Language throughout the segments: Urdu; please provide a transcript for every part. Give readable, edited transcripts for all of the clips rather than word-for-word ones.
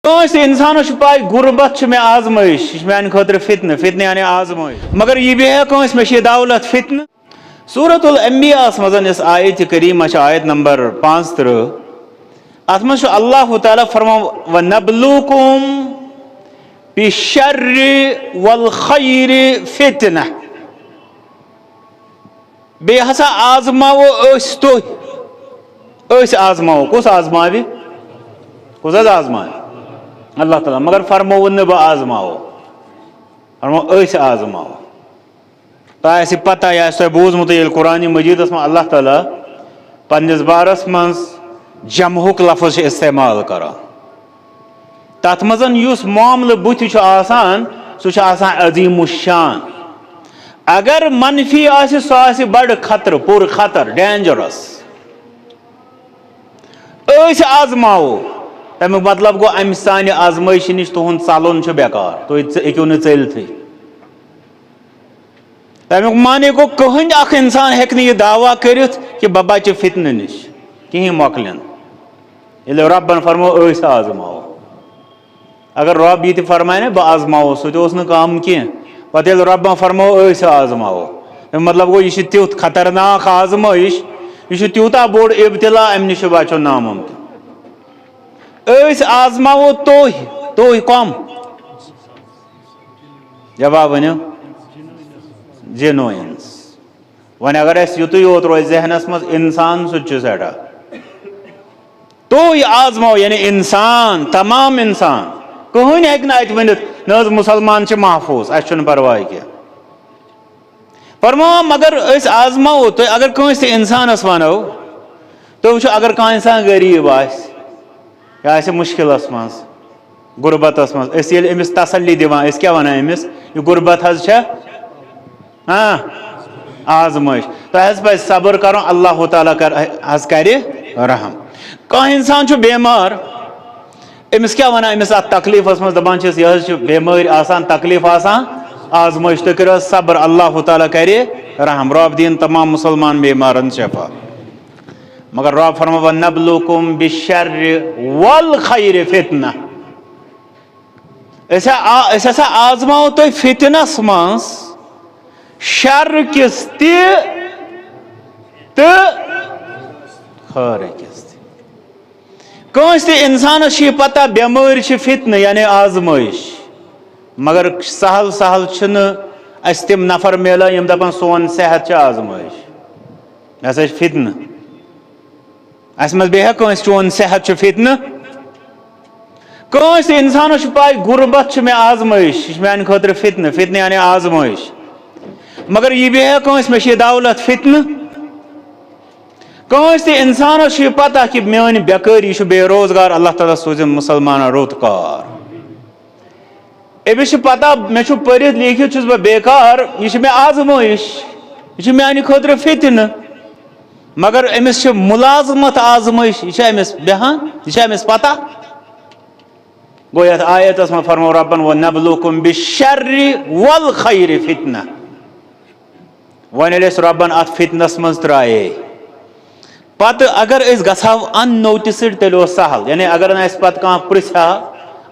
کانس انسان پائی غربت میں آزمائش یہ میان خاطر فتنہ فتنہ یعنی آزمائش مگر یہ بھی ہے کانس میں دولت فتنہ سورۃ الانبیاء مزن اس آیت کریمہ آیت نمبر 35 ات مز اللہ تعالیٰ فرما وَنَبْلُوكُمْ بِالشَّرِّ وَالْخَيْرِ فِتْنَةً بے ہسا آزماو اس تو اس آزماو کس آزماوی کس آزماوی اللہ تعالیٰ مگر فرمو نبا آزماو فرمو اس آزماو تا ایسی پتہ یا اس بوز متعیل قرآن مجید اس میں اللہ تعالیٰ پنجز بارس منز جمعک لفظ استعمال کرا تات مزن یوس معامل بوتی چھو آسان سو چھو آسان عظیم الشان اگر منفی آسی سو آسی بڑ خطر پور خطر ڈینجرس اس آزماو تمیک مطلب گو امسانی آزمائش نش تہن ژلن چھ بیکار تو ہیکو نہ ژلتھے تمیک معنی گو کہن اخ انسان ہیکہ یہ دعویٰ کرت کہ بہ بچہ فتنہ نش کہیں مۄکلن ییٚلہِ ربن فرمو اس آزماو اگر رب یہ فرمائے نا بہ آزماو سہ تہ نہ کم کی پتہ ییٚلہِ ربن فرمو اس آزماو مطلب گو یہ تیوت خطرناک آزمائش یہ تیوتا بوڑ ابتلا ام نش بچن ناممکن اس آزماو تو کم جواب ونیو جنو انس ون اگر اس یوت یوت روز ذہنس مز انسان سچ سیٹا تو آزماو یعنی انسان تمام انسان کہین ہیکہ نا ات ونت نہ مسلمان چھ محفوظ اس چھن پرواہ کی فرمو مگر اس آزماو تو اگر کنس انسانس ونو تو وچھو اگر کان انسان غریب آس یا ایسے مشکل مز غربت مز اس یل امس تسلی دیوان اس کیا ونان امس یہ غربت حظ چھا ہاں آزمائش تو حظ پہ صبر کرو اللہ تعالیٰ حظ کرے رحم کان انسان چھو بیمار امس کیا ونان امس ات تکلیف مز دپان چھس یہ حظ بیماری آسان تکلیف آسان آزمائش تو کرو صبر اللہ تعالیٰ کرے رحم رب دین تمام مسلمان بیمارن شفا مگر رب فرما وَنَبْلُوكُمْ بِالشَّرِّ وَالْخَيْرِ فِتْنَةً اس ایسا آزماؤ تو فتنس منس شر کس تی تو خیر کس تی کونس تی انسان چھ پتہ بیمار چھ فتنہ یعنی آزمائش مگر سہل سہل چھن اس تم نفر میلا یم دپان سون صحت چھ آزمائش ایسا فتنہ اس مز بیہ کنس چون صحت چھ فتنہ کنس انسان پائی غربت میں آزمائش یہ میان خاطر فتنہ فتنہ یعنی آزمائش مگر یہ بھی ہے کنس میں دولت فتنہ کنس انسان پتہ کہ میانی بیکاری بے روزگار اللہ تعالیٰ سوزم مسلمان روزگار امس پتہ میں پڑھت لیکھت چھس بہ بیکار یہ میں آزمائش یہ میان خاطر فتنہ مگر امس ملازمت آزمائش یہ امس بہان یہ امس پتہ گو یت آیتس میں فرمو ربن وَنَبْلُوكُمْ بِالشَّرِّ وَالْخَيْرِ فِتْنَةً ون یس ربن ات فتنس مز ترائے پتہ اگر اس گھو ان نوٹسڈ تیل سہل یعنی اگر اس پتہ کان پرژھا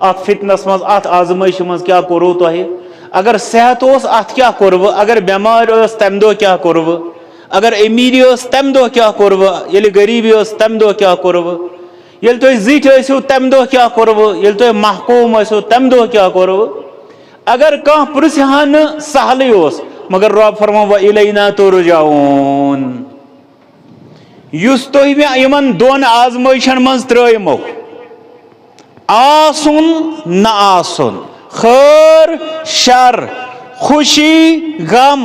ات فتنس مز ات آزمائش مز کیا کرو تہ اگر صحت اس ات کیا کرو اگر بیمار اس تم دہ کیا کرو اگر امیری اس تم دہ کیا کرو یل غریبی اس تم دہ کیا کرو یل تھی زٹ ٲسِو تم دہ کیا کرو یل تھی محکوم ٲسِو تم دہ کیا کرو اگر کان پرژھا نہ سہلے اس مگر رب فرمو وَإِلَيْنَا تُرْجَعُونَ یس تھی میں یمن دون آزمائشن مز ترٲیمو آسن نہ آسن خیر شر خوشی غم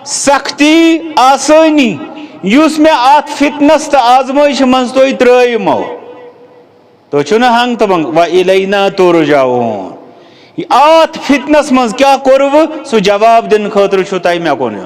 سختی آسانی یس میں ات فتنس تو آزمائش مز تھی ترٲیمو تو چھو نا ہنگ تو بنگ وَإِلَيْنَا تُرْجَعُونَ ات فتنس مز کیا کرو سو جواب دن خاطر چھو تھی مے کون